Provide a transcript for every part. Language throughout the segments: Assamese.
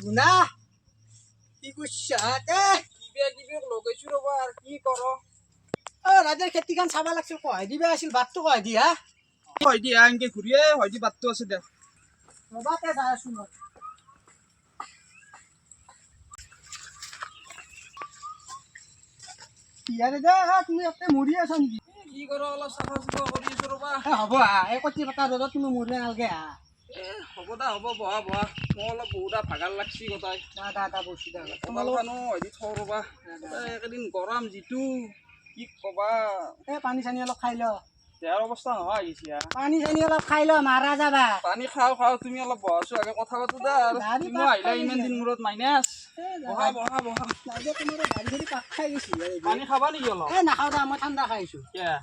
গুনা কি কৰছা কিবা লগাইছো ৰবা আৰু কি কৰ রাজের খেতি খান চাবা লাগছিল কয় দিবা আছিল বাটটো কয় দিয়া হয় দিয়া এনকে ঘূৰিয়ে হয় দি বাটটো আছে দে ৰবাতে যায় শুনো ইয়াৰে দে তুমি একটা মুড়ি আছো নাকি কি কৰ অলপ চাফা চাফা কৰি আছো ৰবা হ'ব এই কচি পাতা রোদত তুমি মুড়ি নালগে হ'ব দা হ'ব বহা বহা মই অলপ বহুত ভাগাৰ লাগছি গোটাই দা বসি দা তোমালোকনো হয় দি থওঁ ৰবা একেদিন গৰম যিটো কি কবা পানী চানি অলপ খাই ল দেহাৰ অৱস্থা নহয় আহিছে পানী চানি অলপ খাই ল মাৰা যাবা পানী খাওঁ তুমি অলপ বহাছো আগে কথা পাতো দা তুমি আহিলা ইমান দিন মূৰত মাইনাছ বহা বহা বহা পাক খাই গৈছি পানী খাবা নেকি অলপ নাখাওঁ দা মই ঠাণ্ডা খাইছো কিয়া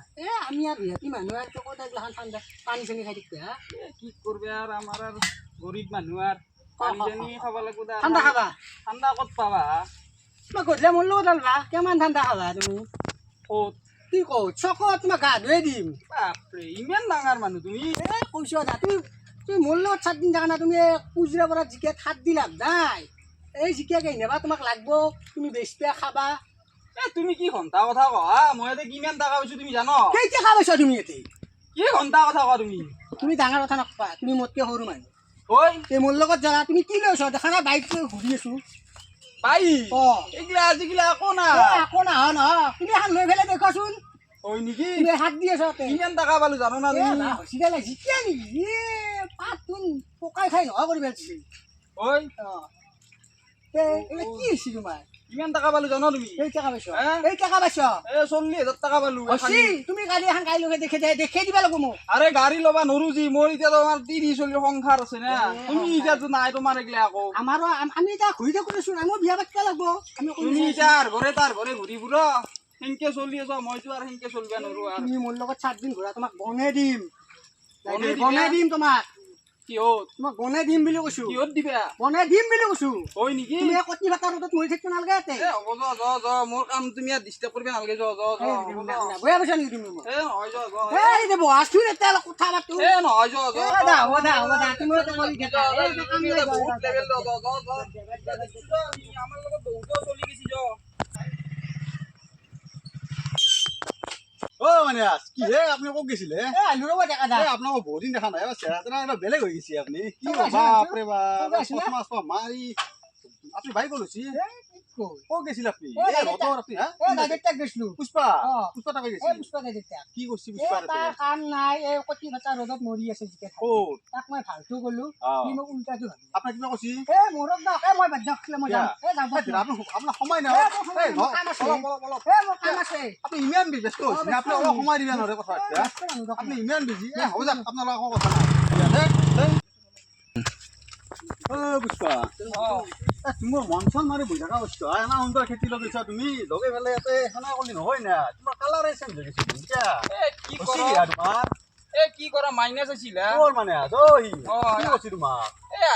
আমি আর বিহাতি মানুহ আর তো কত এগুলা ঠান্ডা পানি চানি খাই দিতে কি করবে আর আমার আর গরিব মানুহ আর পানি জানি খাব লাগব দা ঠান্ডা খাবা ঠান্ডা কত পাবা তোমাক গধূলি মোৰ লগত আলবা কিমান ঠাণ্ডা খাবা তুমি কত কি কও চকত তোমাক গা ধুই দিম বাপরে ইমান ডাঙৰ মানুহ তুমি কৈছো দা তুমি তুমি মোৰ লগত 7 দিন থাকা না তুমি কুজৰা পৰা জিকে 7 দিন লাভ নাই এই জিকে কে নেবা তোমাক লাগব তুমি বেচতে খাবা তুমি কি ঘন্টা কথা কহা মই এতে কিমান টাকা পাইছো তুমি জানো কেইটা খাবাইছা তুমি এতে কি ঘন্টা কথা কহা তুমি ডাঙৰ কথা নকবা তুমি মোতকে সৰু মানুহ ঐ এই মোৰ লগত যাবা তুমি কি লৈছ দেখা না বাইক লৈ ঘূৰি আছো পাই অ এগলা আজিগলা আকো না আকো না ন তুমি এখন লৈ ফেলে দেখাচোন ওই নেকি তুমি হাত দি আছ কিমান টাকা পালো জানো না তুমি হসিডাল জিকিয়া নেকি পাত তুন পকাই খাই নহয় কৰি পেলছি ঐ কি হৈছি তোমাৰ কিমান টাকা পালো জানো তুমি এই টাকা পাইছ এই টাকা পাইছ 40,000 টাকা পালো হসি তুমি গাড়ী এখন কাই লগে দেখে দিবা লাগব মোক আরে গাড়ী লবা নৰু জি মোৰ এতিয়া তোমাৰ 30-40 সংসাৰ আছে না তুমি এতিয়া নাই তোমাৰ এগলা আকৌ আমাৰো আমি এতিয়া ঘূৰি থাকো দেচোন আমি বিয়া পাতিব লাগব আমি তুমি এতিয়া তাৰ ঘৰে ঘূৰি ফুৰা হেনকে চলি আছ মইতো আৰু হেনকে চলবা নৰো আৰু তুমি মোৰ লগত 7 দিন ঘূৰা তোমাক বনে দিম তোমাক কিহত তোমাক বনে দিম বুলি কৈছো কিহত দিবা বনে দিম বুলি কৈছো হয় নেকি তুমি কতি ভাতা ৰদত মৰি থাকিব নালগে এতে হ'ব য মোৰ কাম তুমি ডিস্টাৰ্ব কৰিবা নালগে য বয়া পইচা নেকি তুমি মোক নহয় য এই দে বহাচোন এটা কথা পাতো নহয় য হ'ব দা তুমি তো কৰি থাকা এই যে কাম নাই বহুত লেভেল য আমাৰ লগত বহুত চলি গেছি য ও মানে কি হে আপনি কো গেছিলে এ আলু রবা দেখা দা আপনার বহুত দিন দেখা নাই চেহারা এটা বেলেগ হয়ে গেছি আপনি কি বাপরে বাপ মাছ মারি আপনি ভাই বলছি ও গেছিল আপনি আপনি হ্যাঁ এ দাদিটা গেছলু পুষ্পা পুষ্পা টাকা গেছি পুষ্পা দাদিটা কি করছি পুষ্পা তার কাম নাই এই কতি ভাতা রদত মরি আছে জিকে ও তাক মই ভালটো গলো কি মোক উল্টাটো ভাবি আপনার কি করছি এ মোরক দাও এ মই বাদ খালে মই যাম এ যাম আপনার সময় না এই মোৰ কাম আছে আপনি ইমান ব্যস্ত হইছেন আপনি অলপ সময় দিবেন নরে কথা আপনি ইমান বিজি হ'ব যাক আপনার লগত কথা নাই ও পুষ্পা তোমার মন চন মারি বই থাকা বস্তু এনা সুন্দর খেতি লগাইছা তুমি লগাই পেলাই ইয়াতে সেনা করলি নহয় না তোমার কালারে চেঞ্জ হয়ে গেছে বুঝছা কি হসি কৰা দিয়া তোমাৰ কি কৰা মাইনাস আছিলা তোৰ মানে আজই কি হসি তোমাৰ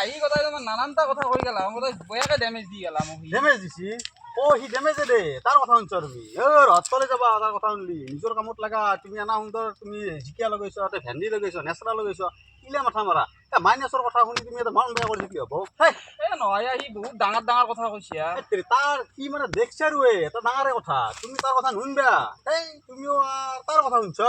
আহি কথা তোমাৰ নানানটা কথা কৈ গেলা মই বয়াকে ড্যামেজ দি গেলা মোক ড্যামেজ দিছি ও হি ড্যামেজে দে তার কথা শুনছ তুমি রথ চলে যাবা তার কথা শুনলি নিজের কামত লাগা তুমি এনা সুন্দর তুমি জিকিয়া লগাইছ ভেন্দি লগাইছ নেচরা লগাইছ ইলে মাথা মারা মাইনাসর কথা শুনি তুমি এটা মন বেয়া কৰিছে কি হব নহয় আহি বহুত ডাঙৰ কথা কৈছে তাৰ কি মানে দেখছে ৰুয়ে এটা ডাঙাৰে কথা তুমি তাৰ কথা নুনবা তুমিও তাৰ কথা শুনছ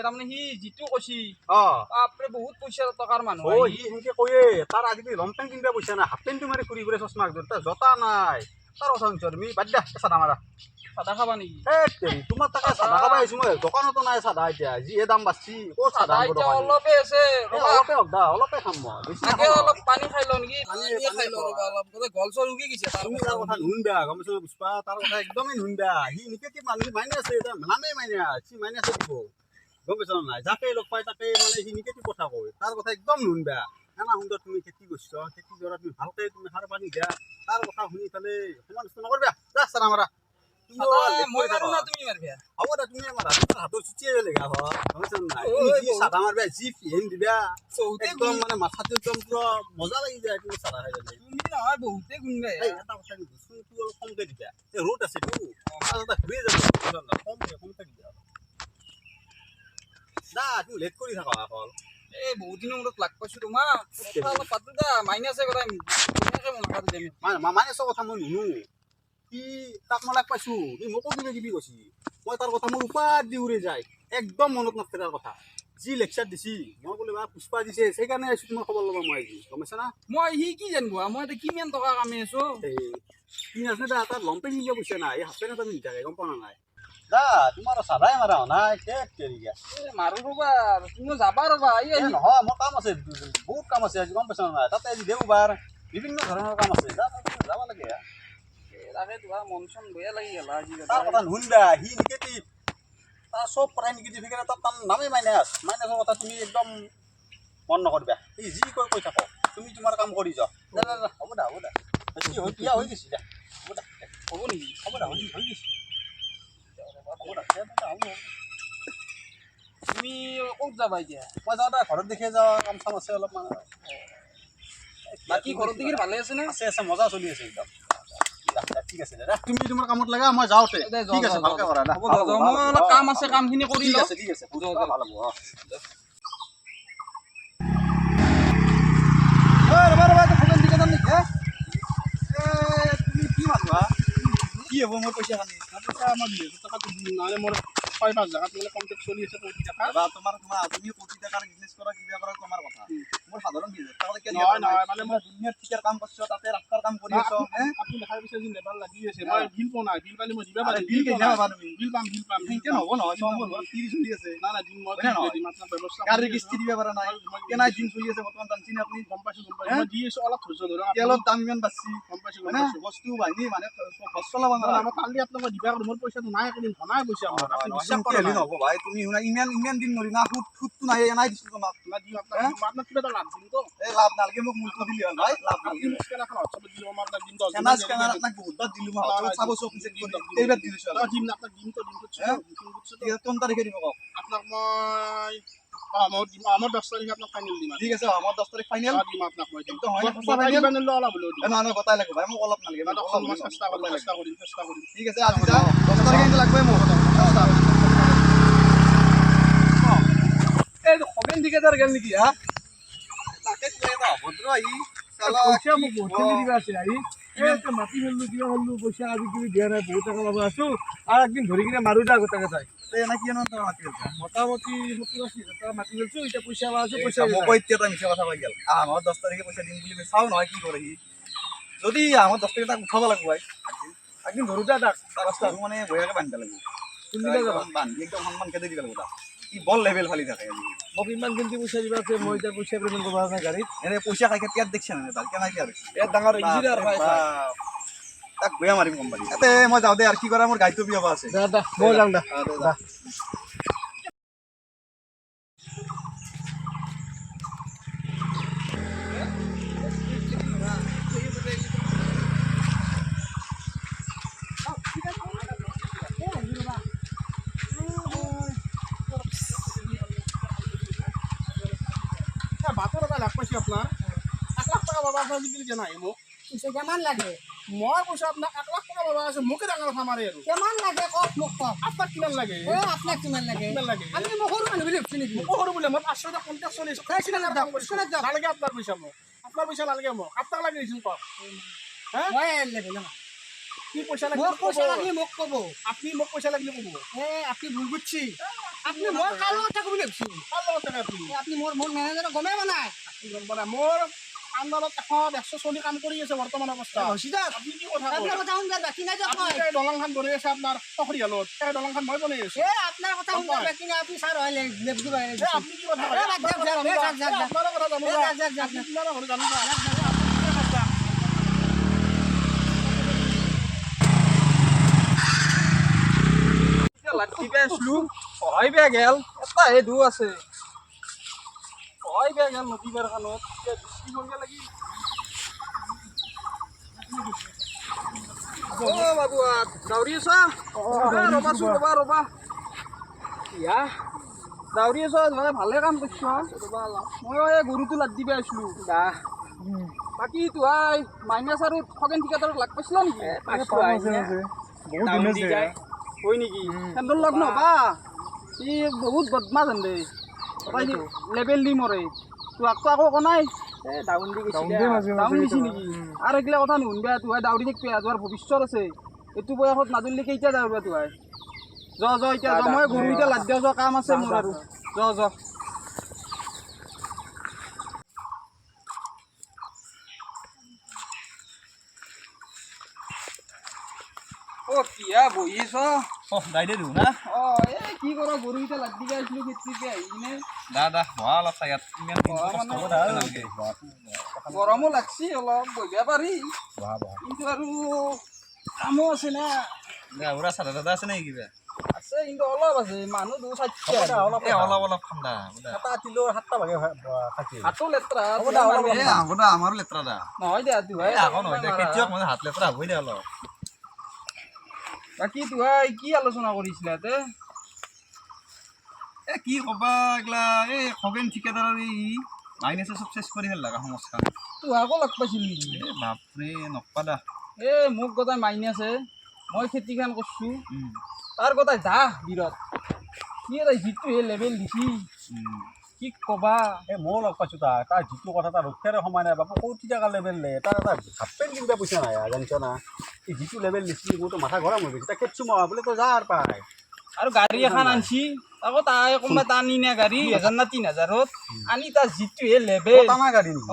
তাৰমানে সি যিটো কৈছি অ বাপৰে বহুত পইচা টকাৰ মানুহ ও হি সেনকে কয়ে তার আজিকালি লং পেন্ট কিনবা পয়সা নাই হাফ পেন্ট মারি ঘুরি ঘুরে চশমা একদম তার জতা নাই তার কথা শুনছ তুমি বাদ দিয়া সাদা মারা চাদা খাবা নেকি তোমার টাকা সাদা খাবা আহিছো মই দোকানতো নাই সাদা এতিয়া যি দাম বাঢ়ছি ক'ত সাদা অলপে আছে অলপে হক দা অলপে খাম মই বেছি আগে অলপ পানী খাই লওঁ নেকি পানী খাই লওঁ ৰবা অলপ গল চল উগি গৈছে তুমি তাৰ কথা নুনবা গম পাইছ পুষ্পা তাৰ কথা একদমই নুনবা সি নিগেটিভ মানুহ মাইনে আছে নামেই মাইনে সি মাইনে আছে দিব গম পাইছ নাই যাকে লগ পাই তাকে মানে সি নিগেটিভ কথা কয় তাৰ কথা একদম নুনবা এনা সুন্দৰ তুমি খেতি কৰিছ খেতি কৰা তুমি ভালকে তুমি সাৰ পানী দিয়া তাৰ কথা শুনি পেলাই সমালোচনা নকৰিবা যা চাৰা মাৰা মই মাৰো না তুমি মাৰবা হ'ব দে তুমি মাৰা হাতৰ চুচিয়ে বেলেগা হয় গম নাই যি চাদা মাৰবা যি পিহেন দিবা একদম মানে মাথাটো একদম পুৰা মজা লাগি যায় তুমি চাদা খাই গ'লে তুমি নহয় বহুতে গুণ গায় এটা কথা কিন্তু চুনটো অলপ কমকে দিবা এই ৰ'দ আছে তো এটা ঘূৰি যাব কমকে দিবা দা তুমি লেট কৰি থাকা অকল বহুত দিনৰ মূৰত লাগ পাইছো তোমাক অলপ পাতো দা মাইনাছে কথা মানে চব কথা মই নুনো সি তাক মই লাগ পাইছোঁ সি মোকো কিবা কিবি কৈছি মই তাৰ কথা মোৰ উপাত দি উৰি যায় একদম মনত নাথাকে তাৰ কথা যি লেকচাৰ দিছি মই বোলে বা পুষ্পা দিছে সেইকাৰণে আহিছোঁ তোমাৰ খবৰ ল'ব মই আজি গম পাইছা না মই সি কি জানিব মই এতিয়া কিমান টকা কামি আছো তিনি আছে দা তাৰ লম্পেন কিনিব পইচা নাই এই হাফ পেণ্ট এটা পিন্ধি থাকে গম পোৱা নাই দা তোমাৰ চাদাই মাৰা নাই মাৰো ৰবা তুমি যাবা ৰবা নহয় মোৰ কাম আছে বহুত কাম আছে আজি গম পাইছা নাই তাতে আজি দেওবাৰ বিভিন্ন ধৰণৰ কাম আছে যাব লাগে তাকে তোমাৰ মন চন বেয়া লাগি গ'ল আজি তাৰ কথা নুশুনিবা সি নিগেটিভ তাৰ চব কথাই নিগেটিভ সেইকাৰণে তাৰ নামেই মাইনাছৰ কথা তুমি একদম মন নকৰিবা সি যি কৈ থাকক তুমি তোমাৰ কাম কৰি যোৱা হ'ব দা কি হৈ বিয়া হৈ গৈছে দা হ'ব নেকি হ'ব দা হৈ গৈছে তুমি ক'ত যাবা এতিয়া মই যাওঁ দা ঘৰত দেখিয়ে যাওঁ কাম চাম আছে অলপমান বাকী ঘৰত দেখি ভালে আছে নে আছে মজা চলি আছে একদম ঠিক আছে দাদা তুমি তোমাৰ কামত লাগা মই যাওঁতে ঠিক আছে ভালকে কৰা দা মই অলপ কাম আছে কামখিনি কৰি লওঁ ঠিক আছে ভাল হ'ব ৰবা ফোন দি কেনে নেকি তুমি কি মানুহ কি হ'ব মোৰ পইচা খানি পইচা আমাৰ 200 টকা নহ'লে মোৰ 5-5 জাগাত মানে কণ্টেক্ট চলি আছে কোটি টাকা তোমাৰ তুমি কোটি টাকাৰ বিজনেছ কৰা কিবা কৰা তোমাৰ কথা মোৰ সাধাৰণ বিজনেছ নহয় মানে মই দুনিয়াত ঠিকাৰ কাম কৰিছো তাতে ৰাস্তাৰ কাম কৰি আছো আপুনি দেখাৰ পিছত যি লেবাৰ লাগি আছে মই বিল পোৱা নাই বিল পালে মই দিবা পাৰিম বিল কেতিয়া পাবা তুমি বিল পাম এতিয়া নহ'ব নহয় চম্বল 30 চলি আছে না দিন মই দিম আপোনাক ব্যৱস্থা গাড়ী কিস্তি দিবা পৰা নাই কেনা দিন চলি আছে বৰ্তমান জানছি আপুনি গম পাইছো মই দি আছো অলপ ধৈৰ্য ধৰক তেলৰ দাম ইমান বাঢ়ছি গম পাইছো বস্তু বাহিনী মানে বস্তু চলাব নোৱাৰা মই কালি আপোনাক দিবা মোৰ পইচাটো নাই এদিন ধনাই পইচা মোৰ বিশ্বাস কৰা নহ'ব ভাই তুমি শুনা ইমান দিন নৰি না সুতটো নাই দিছো তোমাক দিম আপোনাক কিবা এটা লাভ দিম তো এই লাভ নালগে মোক মূল্য দিলি হ'ল ভাই লাভ নালগে স্কেনাৰ এখন হোৱাটছআপত দিলো মই আপোনাক দিম 10 স্কেনাৰ আপোনাক বহুতবাৰ দিলো মই হোৱাটছআপত চাব চব চেক কৰি এইবাৰ দিছো দিম আপোনাক দিম তো 3 তাৰিখে দিব কওক আপোনাক মই আমার 10 তারিখে আপনার ফাইনাল দিম ঠিক আছে আমার 10 তারিখ ফাইনাল দিম আপনার মই কিন্তু হয় না ফাইনাল অলপ হলো না না কথাই লাগবে ভাই মোক অলপ নালগে না অলপ চেষ্টা করি ঠিক আছে আজি যা 10 তারিখে কিন্তু লাগবে মোক এই খবেন দিকে দার গেল নাকি হ্যাঁ তাকে তুই না ভদ্র আই সালা পয়সা মোক বহুত দিবা আছে আই এই মাটি মেলু কিবা হলু পয়সা আজি তুমি দিয়া নাই বহুত টাকা পাবো আছো আর একদিন ধরি কিনে মারু যা গোটাকে যাই না কি না তোমার মাটি গেলছে মোটামুটি 70-80 টাকা মাটি গেলছে এটা পয়সা আছে পয়সা মোক কইতে তো মিছা কথা কই গেল আমার 10 তারিখে পয়সা দিন বলি চাও নহয় কি করে হি যদি আমার 10 তারিখে টাকা উঠাব লাগবে ভাই একদিন ধরু যা ডাক তার রাস্তা মানে বয়াকে বান্ধা লাগবে কোন দিকে যাবা বান্ধি একদম সম্মান কেটে দিবা লাগবে কি বল লেভেল ফালি থাকে মোক ইমান দিন পয়সা দিবা আছে মই এটা পয়সা পেমেন্ট করবা না গাড়ি এনে পয়সা খাই কেয়ার দেখছ না তার কেন কি আর এ ডাঙর ইঞ্জিনিয়ার ভাই তাক বয়া মারিম কোম্পানি এতে মই যাও দে আর কি করা মোর গাইতো বিয়া আছে দা মই যাম দা বাতৰ এটা লাগ পাইছি আপোনাৰ 1 লাখ টকা পাবা আপোনাৰ যদি জানাই মোক পইচা কিমান লাগে মই কৈছো আপোনাক 1 লাখ টকা পাবা আছে মোকে ডাঙৰ কথা মাৰে আৰু কিমান লাগে কওক মোক কওক আপোনাক কিমান লাগে আপোনাক কিমান লাগে আমি মোক সৰু মানুহ বুলি ভাবছি নেকি মোক সৰু বোলে মই 500 টকা 50 চল্লিছ খাইছিল না দাম কোনে দাম নালাগে আপোনাৰ পইচা মোক আপোনাৰ পইচা নালাগে মোক আপোনাক লাগে দিছিল কওক হা মই লাগে না কি পইচা লাগে মোক পইচা লাগে মোক ক'ব আপনি মোক পইচা লাগিলে ক'ব আপনি ভুল বুঝছি আপনি মোৰ কাল কথা কবি ভাবছি কাল লগত থাকে আপনি মোৰ মেনেজাৰ গমে বনাই মোৰ আন্দোলনত 100-140 কাম কৰি আছে বৰ্তমান অৱস্থা আপনি কি কথা আপোনাৰ কথা শুনবা বাকি নাই যাক মই এই দলংখন বনাই আছে আপোনাৰ সখৰিয়ালত এই দলংখন মই বনাই আছো আপোনাৰ কথা শুনবা বাকি নাই আপনি ছাৰ হয় লেব দিব আপনি কি কথা কয় আপোনাৰ কথা জানো জানো লাঠি বেচলো সহায় বেয়া গেল এটা হে দু আছে সহায় বেয়া গেল নদীবাৰ খানত বৃষ্টি কৰিব লাগি বাবুয়া দাউৰি আছা ৰবাচোন ৰবা ইয়া দাউৰি আছা মানে ভালে কাম কৰিছো মই এই গৰুটো লাদ দিবা আছিলো বাকী তোহাই মাইনাছ আৰু খগেন ঠিকাদাৰক লাগ পাইছিলা নেকি হয় নেকি সেন্দৰ লগ নহবা ই বহুত বদমাছ হেন্দে লেবেল দি মৰে তোক আকৌ কোৱা নাই এই ডাউন দি গৈছি ডাউন দিয়ে মাজে মাজে ডাউন দিছি কেতিয়াবা। নেকি আৰু এইগিলা কথা নুশুনবা তুহাই দাউৰি থাকিবি তোমাৰ ভৱিষ্যত আছে এইটো বয়সত নাদুলিলে কেইটা দাউৰবা তুহাই য এতিয়া য মই গৰু এতিয়া লাদ দিওঁ কাম আছে মোৰ আৰু য কিয়া বহিছ দাইদে দিওঁ না এই কি কৰ গৰুকেইটা লাদ দিবা আহিছিলোঁ খেতিকে আহি কিনে দা বহা অলপ চাই ইয়াত ইমান গৰমো লাগছি অলপ বহিবা পাৰি কিন্তু আৰু কামো আছে না উৰা চাদা দাদা আছে নেকি কিবা আছে কিন্তু অলপ আছে মানুহ দু চাৰিটা অলপ অলপ ঠাণ্ডা হাতো লেতেৰা আমাৰো লেতেৰা দা নহয় দে তুহাই আকৌ নহয় দে খেতিয়ক মানে হাত লেতেৰা হ'বই দে অলপ বাকী তুহাই কি আলোচনা কৰিছিলা তে কি ক'বা এইগিলা এই খগেন ঠিকাদাৰৰ মাইনাছে চব চেছ কৰি পেলাক সংস্থান তুহাকো লগ পাইছিল নেকি বাপৰে নকবা দা মোক গতাই মাইন আছে মই খেতিখন কৰিছোঁ তাৰ গতাই বিৰত কি এটা যিটো লেভেল দিছি কি ক'বা ময়ো লগ পাইছোঁ তাৰ যিটো কথা তাৰ ৰক্ষাৰে সময় নাই বাপু কোটি টকা লেভেল নে তাৰ এটা হাফ পেণ্ট কিনিব পইচা নাই জানিছ না এই যিটো লেভেল দিছি মোৰতো মাথা গৰম হৈ গৈছে তাক কেঁচু মাৰা বোলে তই যা আৰু পাই আৰু গাড়ী এখন আনছি আকৌ তাই কোনোবা টানি নিয়া গাড়ী 2000 না 3000ত আনি তাৰ যিটো লেভেল টানা গাড়ী নেকি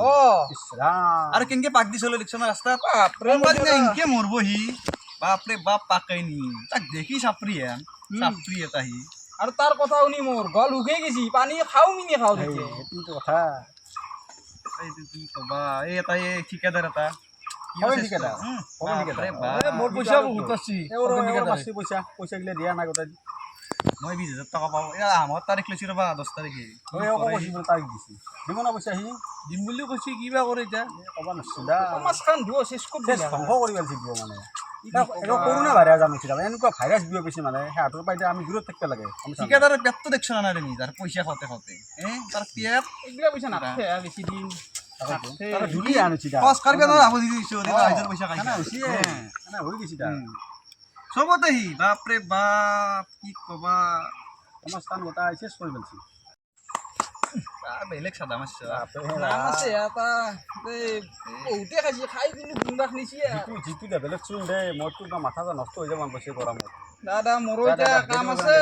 ইছ ৰাম আৰু কেনেকে পাক দিছিল দেখছ না ৰাস্তাত বাপৰে এনেকে মৰব সি বাপৰে বাপ পাকাই নি তাক দেখি চাপৰি এটা সি আৰু তাৰ কথা শুনি মোৰ গল উঘাই গৈছি পানী খাওঁ মিনি খাওঁ দেখি এইটো কথা এইটো কি ক'বা এই এটা এই ঠিকাদাৰ এটা খগেন ঠিকাদাৰ মোৰ পইচা বহুত পাইছি পইচা গিলা দিয়া নাই গোটেই মই 20,000 টকা পাওঁ এই আমাৰ তাৰিখ লৈছি ৰ'বা 10 তাৰিখে তাৰিখ দিছি দিব না পইচা সি দিম বুলি কৈছি কিবা কৰে এতিয়া ক'ব নাছিলা মাছখন ধুও চেষ্কুপ ধ্বংস কৰিব লাগিব মানে কৰোণা ভাইৰাছ আনিছিল এনেকুৱা ভাইৰাছ বিয়পি গৈছে মানে সিহঁতৰ পৰা এতিয়া আমি দূৰত থাকিব লাগে ঠিকাদাৰৰ পেটটো দেখছ না তুমি তাৰ পইচা খাওঁতে তাৰ পেট এইগিলা পইচা নাখায় বেছি দিন ধুলি আনিছি খৰচ কৰিব নোৱাৰা হ'ব দিছো ৰাইজৰ পইচা খাইছে হৈ গৈছে তাৰ চবতে সি বাপৰে বাপ কি ক'বা আমাৰ স্থান গোটাই চেছ কৰি পেলাইছে বেলেগ চাদা মাছ নাম আছে এটা বহুতে খাইছে খাই কিন্তু গুণবাস নিছি যিটো লেভেলত চোন দে মোৰতো মাথা নষ্ট হৈ যাব মন পাইছে গৰমত দাদা মোৰো এতিয়া কাম আছে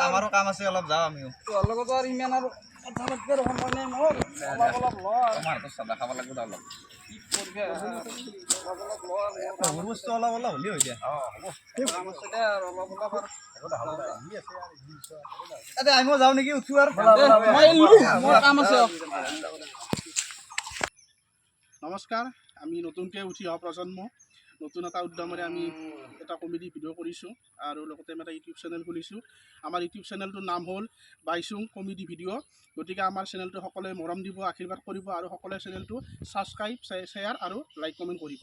আমাৰো কাম আছে অলপ যাওঁ আমিও তোৰ লগত আৰু ইমান আৰু কথা পাতিব সময় নাই মোৰ অলপ ল আমাৰ হাতত চাদা খাব লাগিব অলপ কি কৰিবি সৰু বস্তু অলপ অলপ হ'লেই হৈ যায় কাম আছে দে আৰু অলপ আমিও যাওঁ নেকি উঠো আৰু মোৰ কাম আছে নমস্কাৰ আমি নতুনকৈ উঠি অহা প্ৰজন্ম নতুন এটা উদ্যমেৰে আমি এটা কমেডি ভিডিঅ' কৰিছোঁ আৰু লগতে আমি এটা ইউটিউব চেনেল খুলিছোঁ আমাৰ ইউটিউব চেনেলটোৰ নাম হ'ল বাইচুং কমেডি ভিডিঅ' গতিকে আমাৰ চেনেলটো সকলোৱে মৰম দিব আশীৰ্বাদ কৰিব আৰু সকলোৱে চেনেলটো ছাবস্ক্ৰাইব শ্বেয়াৰ আৰু লাইক কমেণ্ট কৰিব